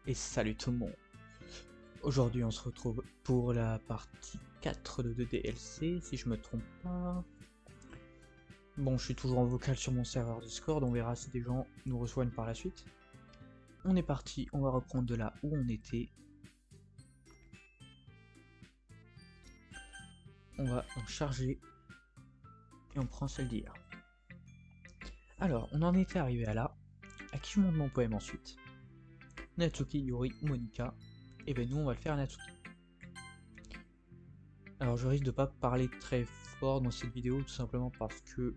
Et salut tout le monde. Aujourd'hui on se retrouve pour la partie 4 de DLC si je me trompe pas. Bon, je suis toujours en vocal sur mon serveur Discord, on verra si des gens nous rejoignent par la suite. On est parti, on va reprendre de là où on était. On va en charger et on prend celle d'hier. Alors, on en était arrivé à là. À qui je montre mon poème ensuite? Natsuki, Yuri ou Monika? Et ben nous on va le faire à Natsuki. Alors je risque de pas parler très fort dans cette vidéo tout simplement parce que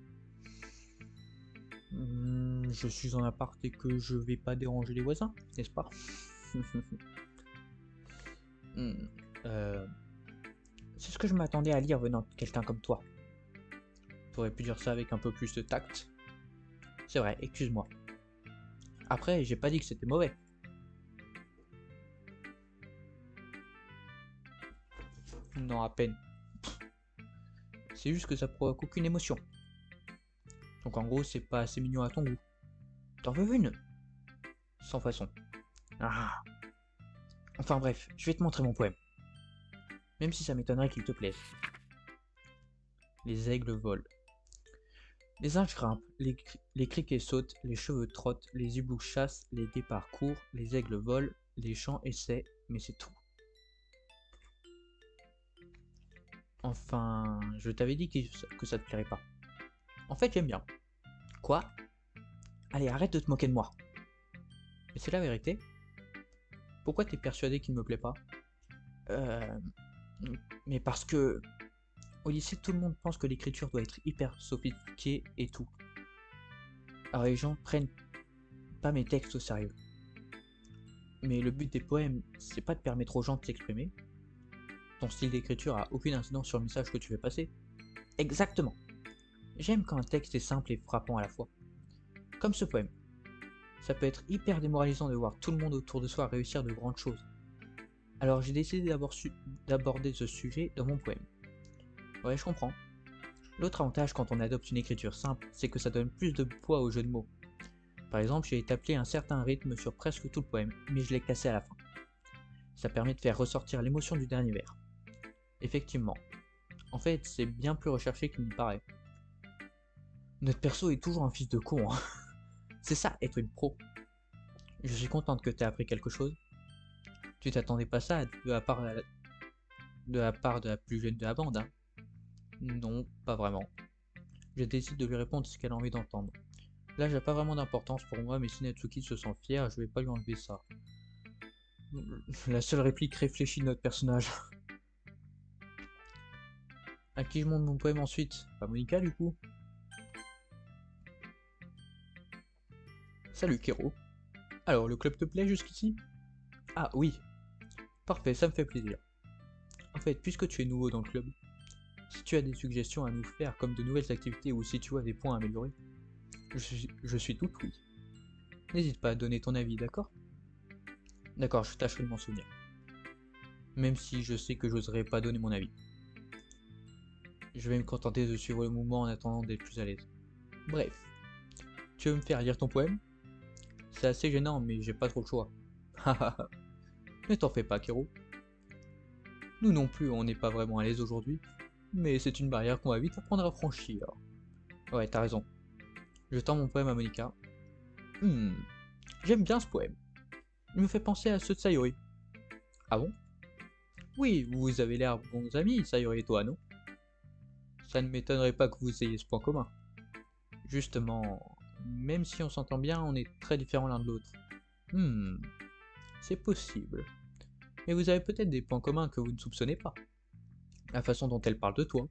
je suis en appart et que je vais pas déranger les voisins, n'est-ce pas? C'est ce que je m'attendais à lire venant de quelqu'un comme toi. T'aurais pu dire ça avec un peu plus de tact. C'est vrai, excuse-moi. Après, j'ai pas dit que c'était mauvais. Non, à peine. C'est juste que ça provoque aucune émotion. Donc en gros, c'est pas assez mignon à ton goût. T'en veux une? Sans façon. Ah. Enfin bref, je vais te montrer mon poème. Même si ça m'étonnerait qu'il te plaise. Les aigles volent. Les anges grimpent, les criquets sautent, les cheveux trottent, les hiboux chassent, les guépards courent, les aigles volent, les chants essaient, mais c'est tout. Enfin, je t'avais dit que ça te plairait pas. En fait, j'aime bien. Quoi? Allez, arrête de te moquer de moi. Mais c'est la vérité. Pourquoi t'es persuadé qu'il me plaît pas? Mais parce que... Au lycée, tout le monde pense que l'écriture doit être hyper sophistiquée et tout. Alors les gens prennent pas mes textes au sérieux. Mais le but des poèmes, c'est pas de permettre aux gens de s'exprimer. Ton style d'écriture a aucune incidence sur le message que tu fais passer. Exactement. J'aime quand un texte est simple et frappant à la fois. Comme ce poème. Ça peut être hyper démoralisant de voir tout le monde autour de soi réussir de grandes choses. Alors j'ai décidé d'aborder ce sujet dans mon poème. Ouais, je comprends. L'autre avantage quand on adopte une écriture simple, c'est que ça donne plus de poids au jeu de mots. Par exemple, j'ai établi un certain rythme sur presque tout le poème, mais je l'ai cassé à la fin. Ça permet de faire ressortir l'émotion du dernier vers. Effectivement. En fait, c'est bien plus recherché qu'il n'y paraît. Notre perso est toujours un fils de con, hein. C'est ça, être une pro. Je suis contente que t'aies appris quelque chose. Tu t'attendais pas ça de la part de la plus jeune de la bande, hein? Non, pas vraiment. Je décide de lui répondre ce qu'elle a envie d'entendre. L'âge n'a pas vraiment d'importance pour moi, mais si Natsuki se sent fière, je vais pas lui enlever ça. La seule réplique réfléchie de notre personnage. À qui je montre mon poème ensuite? Pas Monika du coup? Salut Kero. Alors, le club te plaît jusqu'ici? Ah oui. Parfait, ça me fait plaisir. En fait, puisque tu es nouveau dans le club, si tu as des suggestions à nous faire comme de nouvelles activités ou si tu as des points à améliorer, je suis tout oui. N'hésite pas à donner ton avis, d'accord? D'accord, je tâcherai de m'en souvenir. Même si je sais que j'oserais pas donner mon avis. Je vais me contenter de suivre le mouvement en attendant d'être plus à l'aise. Bref. Tu veux me faire lire ton poème? C'est assez gênant, mais j'ai pas trop le choix. Ne t'en fais pas, Kero. Nous non plus, on n'est pas vraiment à l'aise aujourd'hui, mais c'est une barrière qu'on va vite apprendre à franchir. Ouais, t'as raison. Je tends mon poème à Monika. J'aime bien ce poème. Il me fait penser à ceux de Sayori. Ah bon? Oui, vous avez l'air bons amis, Sayori et toi, non? Ça ne m'étonnerait pas que vous ayez ce point commun. Justement, même si on s'entend bien, on est très différents l'un de l'autre. C'est possible. Mais vous avez peut-être des points communs que vous ne soupçonnez pas. La façon dont elle parle de toi.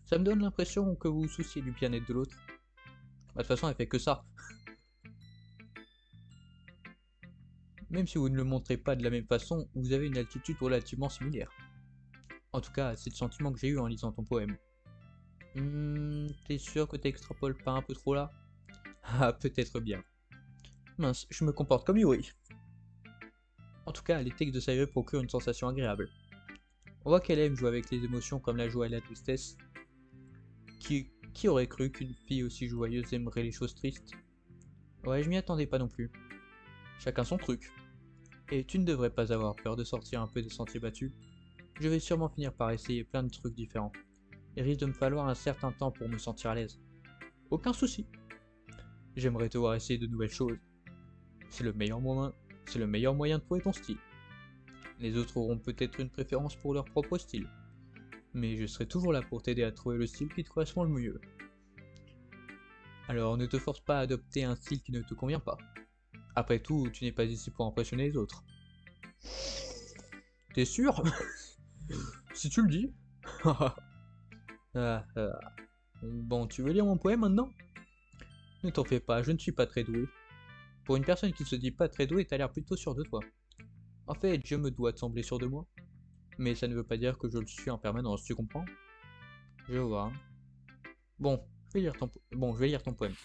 Ça me donne l'impression que vous vous souciez du bien-être de l'autre. Bah, de toute façon, elle fait que ça. Même si vous ne le montrez pas de la même façon, vous avez une attitude relativement similaire. En tout cas, c'est le sentiment que j'ai eu en lisant ton poème. T'es sûr que t'extrapoles pas un peu trop là? Ah, peut-être bien. Mince, je me comporte comme Yuri. En tout cas, les textes de Sayori procurent une sensation agréable. On voit qu'elle aime jouer avec les émotions comme la joie et la tristesse. Qui aurait cru qu'une fille aussi joyeuse aimerait les choses tristes? Ouais, je m'y attendais pas non plus. Chacun son truc. Et tu ne devrais pas avoir peur de sortir un peu des sentiers battus. Je vais sûrement finir par essayer plein de trucs différents. Il risque de me falloir un certain temps pour me sentir à l'aise. Aucun souci. J'aimerais te voir essayer de nouvelles choses. C'est le meilleur moyen de trouver ton style. Les autres auront peut-être une préférence pour leur propre style. Mais je serai toujours là pour t'aider à trouver le style qui te correspond le mieux. Alors ne te force pas à adopter un style qui ne te convient pas. Après tout, tu n'es pas ici pour impressionner les autres. T'es sûr? Si tu le dis. Ah, ah. Bon, tu veux lire mon poème maintenant? Ne t'en fais pas, je ne suis pas très doué. Pour une personne qui se dit pas très douée, t'as l'air plutôt sûr de toi. En fait, je me dois de sembler sûr de moi. Mais ça ne veut pas dire que je le suis en permanence, tu comprends? Je vois. Hein. Bon, je vais lire ton poème.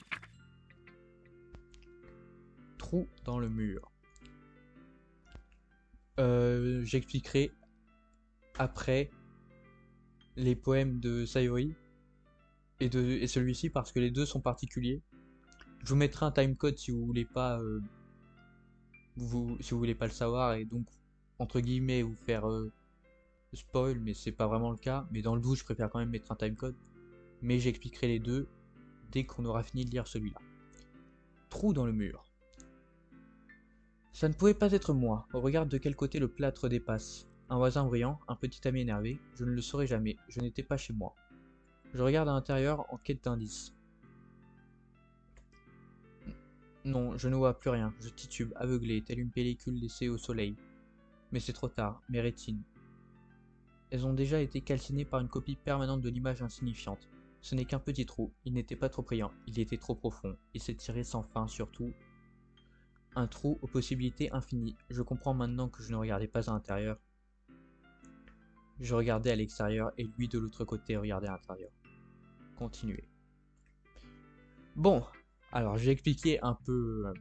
Trou dans le mur. J'expliquerai après les poèmes de Sayori et celui-ci parce que les deux sont particuliers. Je vous mettrai un timecode si vous voulez pas si vous voulez pas le savoir et donc entre guillemets vous faire spoil, mais c'est pas vraiment le cas. Mais dans le doute, je préfère quand même mettre un timecode. Mais j'expliquerai les deux dès qu'on aura fini de lire celui-là. Trou dans le mur. Ça ne pouvait pas être moi. Regarde de quel côté le plâtre dépasse. Un voisin bruyant, un petit ami énervé. Je ne le saurais jamais. Je n'étais pas chez moi. Je regarde à l'intérieur en quête d'indices. Non, je ne vois plus rien. Je titube, aveuglé, telle une pellicule laissée au soleil. Mais c'est trop tard. Mes rétines. Elles ont déjà été calcinées par une copie permanente de l'image insignifiante. Ce n'est qu'un petit trou. Il n'était pas trop brillant. Il était trop profond. Il s'étirait sans fin, surtout. Un trou aux possibilités infinies. Je comprends maintenant que je ne regardais pas à l'intérieur. Je regardais à l'extérieur et lui de l'autre côté regardait à l'intérieur. Continuez. Bon, alors j'ai expliqué un peu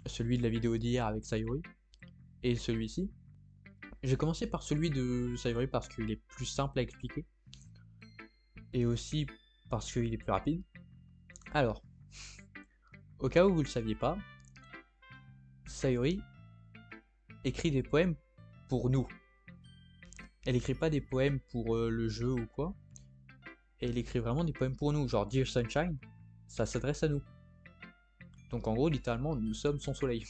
celui de la vidéo d'hier avec Sayori et celui-ci. J'ai commencé par celui de Sayori parce qu'il est plus simple à expliquer et aussi parce qu'il est plus rapide. Alors, au cas où vous ne le saviez pas, Sayori écrit des poèmes pour nous. Elle écrit pas des poèmes pour le jeu ou quoi. Elle écrit vraiment des poèmes pour nous, genre Dear Sunshine, ça s'adresse à nous. Donc en gros, littéralement, nous sommes son soleil.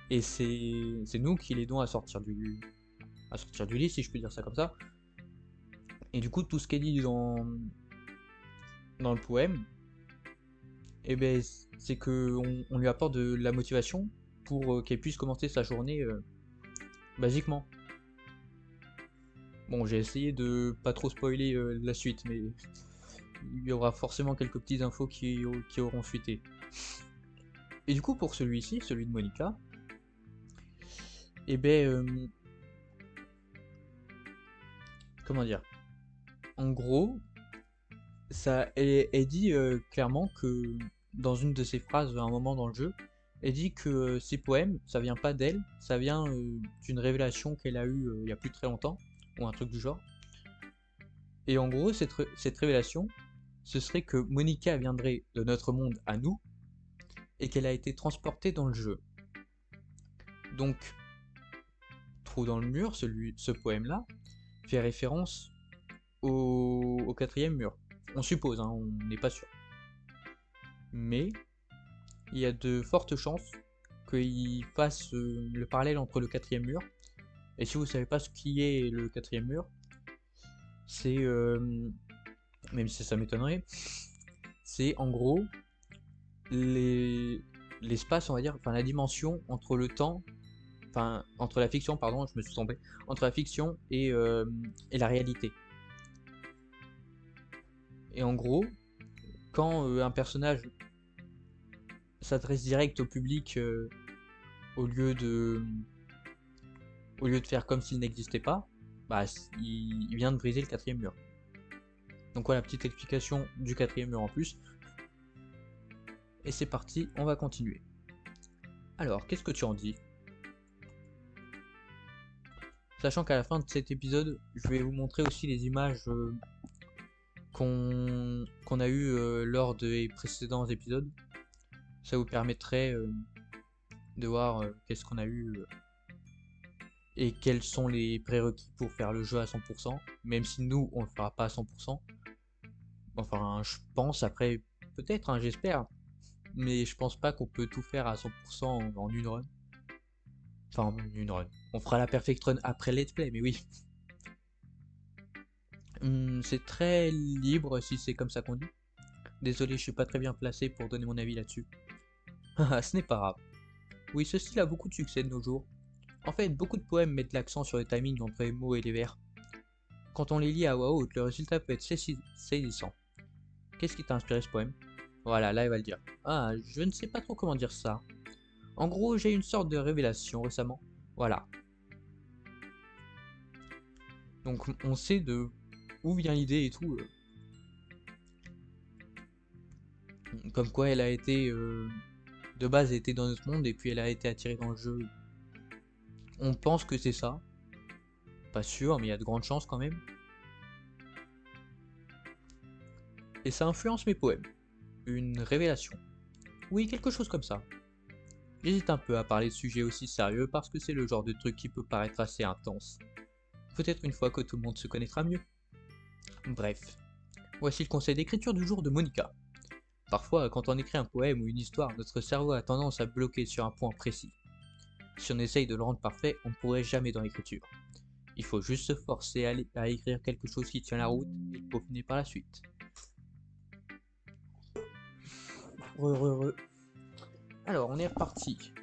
Et c'est nous qui l'aidons à sortir du lit, si je peux dire ça comme ça. Et du coup, tout ce qu'elle dit dans le poème, eh ben, c'est que on lui apporte de la motivation pour qu'elle puisse commencer sa journée basiquement. Bon, j'ai essayé de pas trop spoiler la suite, mais il y aura forcément quelques petites infos qui auront fuité. Et du coup, pour celui-ci, celui de Monica, eh ben, comment dire? En gros, elle dit clairement que dans une de ses phrases à un moment dans le jeu, elle dit que ces poèmes, ça vient pas d'elle, ça vient d'une révélation qu'elle a eue il y a plus très longtemps, ou un truc du genre. Et en gros, cette révélation, ce serait que Monica viendrait de notre monde à nous, et qu'elle a été transportée dans le jeu. Donc, Trou dans le mur, ce poème-là, fait référence au quatrième mur. On suppose, hein, on n'est pas sûr. Mais il y a de fortes chances qu'il fasse le parallèle entre le quatrième mur. Et si vous ne savez pas ce qui est le quatrième mur, c'est, même si ça m'étonnerait, c'est en gros l'espace, on va dire, enfin la dimension entre le temps, enfin entre la fiction, pardon, je me suis trompé, entre la fiction et la réalité. Et en gros, quand un personnage s'adresse direct au public au lieu de faire comme s'il n'existait pas, bah il vient de briser le quatrième mur. Donc voilà, petite explication du quatrième mur en plus. Et c'est parti, on va continuer. Alors, qu'est-ce que tu en dis? Sachant qu'à la fin de cet épisode, je vais vous montrer aussi les images qu'on a eues lors des précédents épisodes. Ça vous permettrait de voir qu'est-ce qu'on a eu et quels sont les prérequis pour faire le jeu à 100%, même si nous, on le fera pas à 100%. Enfin, je pense, après, peut-être, hein, j'espère, mais je pense pas qu'on peut tout faire à 100% en une run. Enfin, en une run. On fera la perfect run après let's play, mais oui. C'est très libre si c'est comme ça qu'on dit. Désolé, je suis pas très bien placé pour donner mon avis là-dessus. Ce n'est pas grave. Oui, ce style a beaucoup de succès de nos jours. En fait, beaucoup de poèmes mettent l'accent sur le timing entre les mots et les vers. Quand on les lit à voix haute, le résultat peut être saisissant. Qu'est-ce qui t'a inspiré ce poème? Voilà, là il va le dire. Ah, je ne sais pas trop comment dire ça. En gros, j'ai eu une sorte de révélation récemment. Voilà. Donc on sait de où vient l'idée et tout. Comme quoi elle a été... de base, elle était dans notre monde et puis elle a été attirée dans le jeu. On pense que c'est ça. Pas sûr, mais il y a de grandes chances quand même. Et ça influence mes poèmes. Une révélation. Oui, quelque chose comme ça. J'hésite un peu à parler de sujets aussi sérieux parce que c'est le genre de truc qui peut paraître assez intense. Peut-être une fois que tout le monde se connaîtra mieux. Bref, voici le conseil d'écriture du jour de Monica. Parfois, quand on écrit un poème ou une histoire, notre cerveau a tendance à bloquer sur un point précis. Si on essaye de le rendre parfait, on ne pourrait jamais dans l'écriture. Il faut juste se forcer à écrire quelque chose qui tient la route et le peaufiner par la suite. Alors, on est reparti.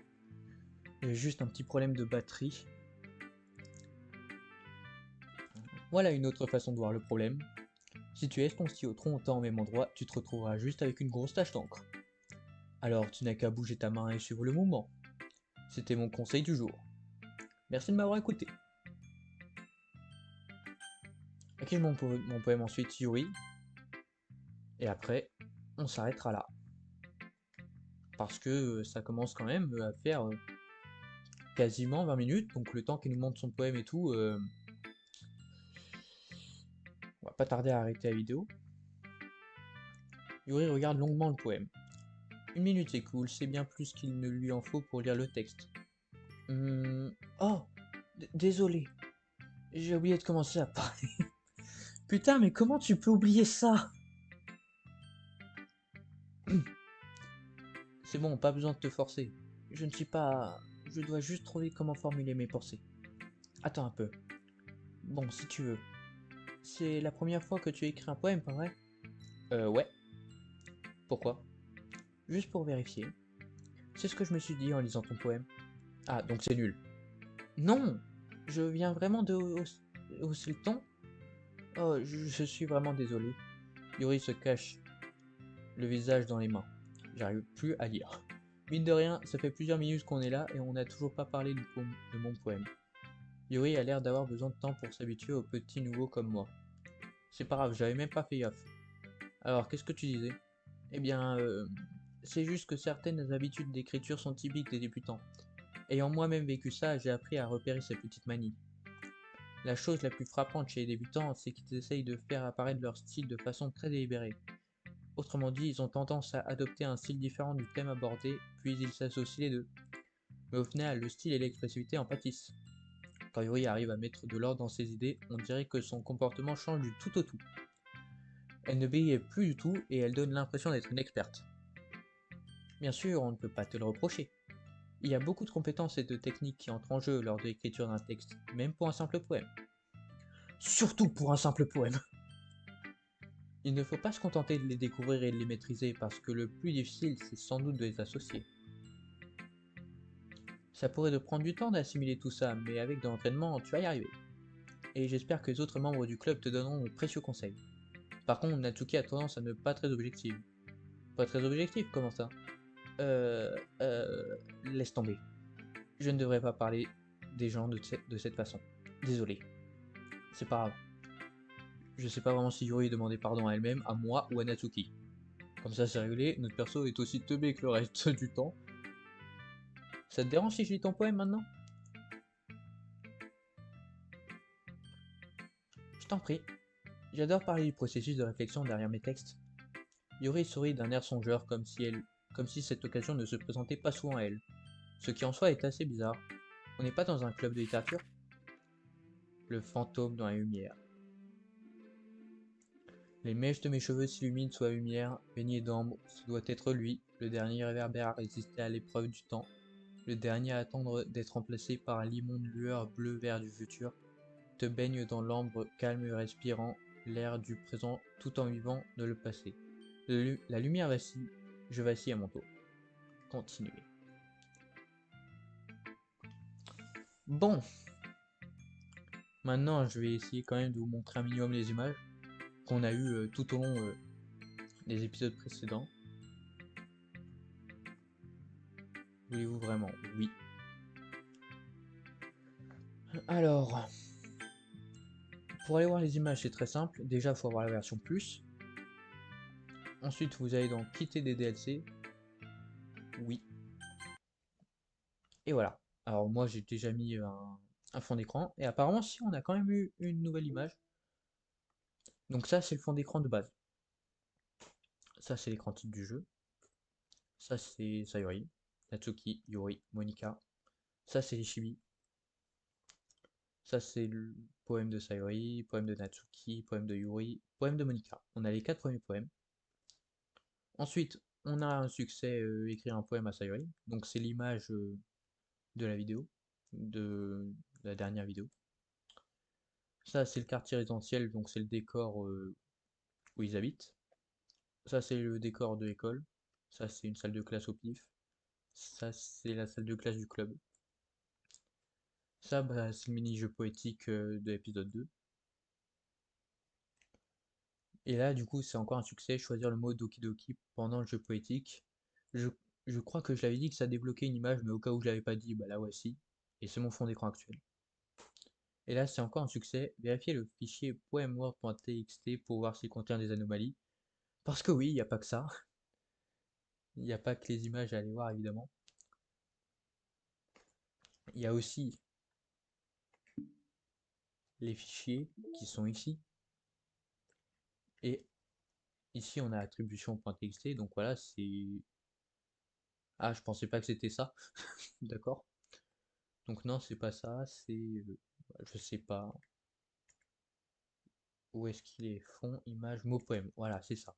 J'ai juste un petit problème de batterie. Voilà une autre façon de voir le problème. Si tu laisses ton stylo trop longtemps au même endroit, tu te retrouveras juste avec une grosse tache d'encre. Alors tu n'as qu'à bouger ta main et suivre le mouvement. C'était mon conseil du jour. Merci de m'avoir écouté. Écris mon poème ensuite, Yuri. Et après, on s'arrêtera là. Parce que ça commence quand même à faire quasiment 20 minutes, donc le temps qu'il nous montre son poème et tout, on va pas tarder à arrêter la vidéo. Yuri regarde longuement le poème. 1 minute s'écoule, c'est bien plus qu'il ne lui en faut pour lire le texte. Oh, désolé, j'ai oublié de commencer à parler. Putain, mais comment tu peux oublier ça? C'est bon, pas besoin de te forcer. Je ne suis pas... Je dois juste trouver comment formuler mes pensées. Attends un peu. Bon, si tu veux. C'est la première fois que tu écris un poème, pas vrai? Ouais. Pourquoi? Juste pour vérifier. C'est ce que je me suis dit en lisant ton poème. Ah, donc c'est nul. Non! Je viens vraiment de hausser le ton. Oh, je suis vraiment désolé. Yuri se cache le visage dans les mains. J'arrive plus à lire. Mine de rien, ça fait plusieurs minutes qu'on est là et on n'a toujours pas parlé de mon poème. Yuri a l'air d'avoir besoin de temps pour s'habituer aux petits nouveaux comme moi. C'est pas grave, j'avais même pas fait gaffe. Alors, qu'est-ce que tu disais? Eh bien, c'est juste que certaines habitudes d'écriture sont typiques des débutants. Ayant moi-même vécu ça, j'ai appris à repérer ces petites manies. La chose la plus frappante chez les débutants, c'est qu'ils essayent de faire apparaître leur style de façon très délibérée. Autrement dit, ils ont tendance à adopter un style différent du thème abordé, puis ils s'associent les deux. Mais au final, le style et l'expressivité en pâtissent. Quand Yuri arrive à mettre de l'ordre dans ses idées, on dirait que son comportement change du tout au tout. Elle ne brille plus du tout et elle donne l'impression d'être une experte. Bien sûr, on ne peut pas te le reprocher. Il y a beaucoup de compétences et de techniques qui entrent en jeu lors de l'écriture d'un texte, même pour un simple poème. Surtout pour un simple poème. Il ne faut pas se contenter de les découvrir et de les maîtriser parce que le plus difficile, c'est sans doute de les associer. Ça pourrait te prendre du temps d'assimiler tout ça, mais avec de l'entraînement, tu vas y arriver. Et j'espère que les autres membres du club te donneront de précieux conseils. Par contre, Natsuki a tendance à ne pas très objective. Pas très objectif, comment ça? Laisse tomber. Je ne devrais pas parler des gens de cette façon. Désolé. C'est pas grave. Je sais pas vraiment si Yuri demandait pardon à elle-même, à moi ou à Natsuki. Comme ça c'est réglé, notre perso est aussi teubé que le reste du temps. Ça te dérange si je lis ton poème maintenant? Je t'en prie. J'adore parler du processus de réflexion derrière mes textes. Yuri sourit d'un air songeur comme si cette occasion ne se présentait pas souvent à elle. Ce qui en soi est assez bizarre. On n'est pas dans un club de littérature. Le fantôme dans la lumière. Les mèches de mes cheveux s'illuminent sous la lumière, baignés d'ambre. Ce doit être lui, le dernier réverbère à résister à l'épreuve du temps, le dernier à attendre d'être remplacé par l'immonde lueur bleu-vert du futur. Te baigne dans l'ambre calme et respirant l'air du présent tout en vivant de le passé. La lumière vacille, je vacille à mon tour. Continuez. Bon, maintenant je vais essayer quand même de vous montrer un minimum les images qu'on a eues tout au long des épisodes précédents. Voulez-vous vraiment? Oui. Alors, pour aller voir les images, c'est très simple. Déjà, il faut avoir la version plus. Ensuite, vous allez dans quitter des DLC. Oui. Et voilà. Alors moi, j'ai déjà mis un fond d'écran. Et apparemment, si, on a quand même eu une nouvelle image. Donc ça, c'est le fond d'écran de base. Ça, c'est l'écran titre du jeu. Ça, c'est Sayori, Natsuki, Yuri, Monika. Ça, c'est les chibi. Ça, c'est le poème de Sayori, poème de Natsuki, poème de Yuri, poème de Monika. On a les 4 premiers poèmes. Ensuite, on a un succès, écrire un poème à Sayori. Donc c'est l'image de la vidéo, de la dernière vidéo. Ça, c'est le quartier résidentiel, donc c'est le décor où ils habitent. Ça, c'est le décor de l'école. Ça, c'est une salle de classe au pif. Ça, c'est la salle de classe du club. Ça, bah, c'est le mini-jeu poétique de l'épisode 2. Et là, du coup, c'est encore un succès, choisir le mot Doki Doki pendant le jeu poétique. Je, je crois que je l'avais dit que ça débloquait une image, mais au cas où je l'avais pas dit, bah là voici. Et c'est mon fond d'écran actuel. Et là, c'est encore un succès. Vérifiez le fichier poemword.txt pour voir s'il contient des anomalies. Parce que oui, il n'y a pas que ça. Il n'y a pas que les images à aller voir, évidemment. Il y a aussi les fichiers qui sont ici. Et ici, on a attribution.txt. Donc voilà, c'est... Ah, je pensais pas que c'était ça. D'accord. Donc non, c'est pas ça. C'est... je sais pas. Où est-ce qu'il est? Fond, image, mot, poème. Voilà, c'est ça.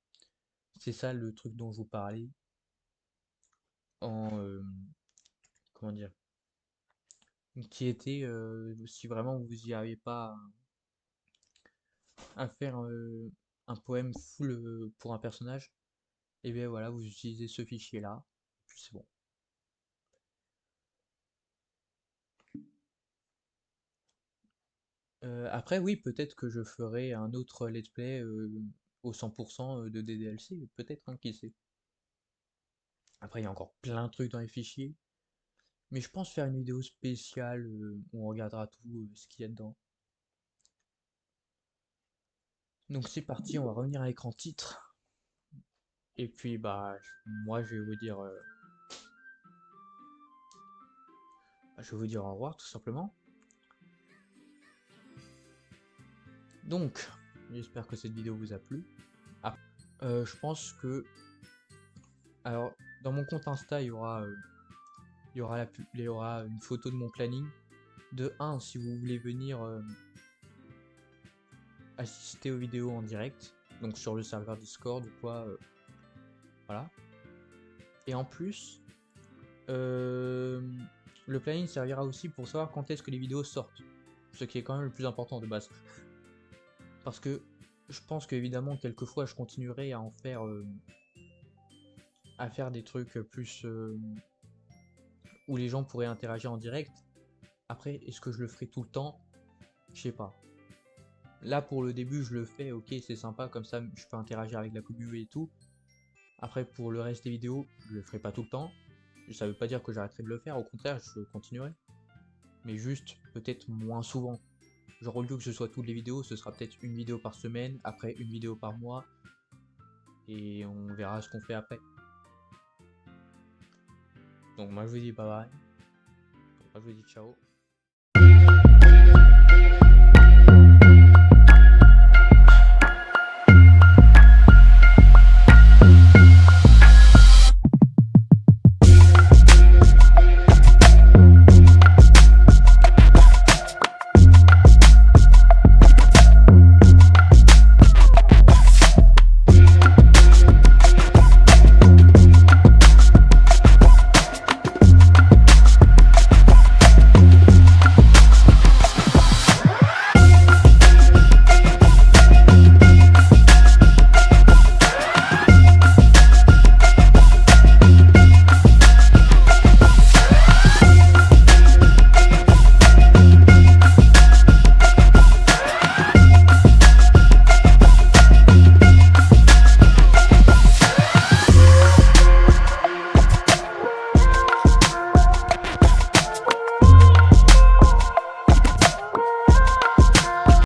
C'est ça le truc dont je vous parlais. En... comment dire? Qui était, si vraiment vous n'y arrivez pas à faire un poème full pour un personnage, et bien voilà, vous utilisez ce fichier là, puis c'est bon. Après oui, peut-être que je ferai un autre let's play au 100% de DDLC, peut-être, hein, qui sait. Après il y a encore plein de trucs dans les fichiers, mais je pense faire une vidéo spéciale où on regardera tout ce qu'il y a dedans. Donc c'est parti, on va revenir à l'écran titre. Et puis bah moi je vais vous dire au revoir tout simplement. Donc j'espère que cette vidéo vous a plu. Ah, je pense que alors dans mon compte Insta il y aura une photo de mon planning. De 1 si vous voulez venir assister aux vidéos en direct, donc sur le serveur Discord ou quoi, voilà. Et en plus, le planning servira aussi pour savoir quand est-ce que les vidéos sortent, ce qui est quand même le plus important de base. Parce que je pense qu'évidemment, quelquefois, je continuerai à en faire, à faire des trucs plus où les gens pourraient interagir en direct. Après, est-ce que je le ferai tout le temps? Je sais pas. Là, pour le début, je le fais, ok, c'est sympa, comme ça, je peux interagir avec la communauté et tout. Après, pour le reste des vidéos, je le ferai pas tout le temps. Ça veut pas dire que j'arrêterai de le faire, au contraire, je continuerai. Mais juste, peut-être moins souvent. Genre, au lieu que ce soit toutes les vidéos, ce sera peut-être une vidéo par semaine, après une vidéo par mois, et on verra ce qu'on fait après. Donc moi je vous dis bye bye, moi je vous dis ciao.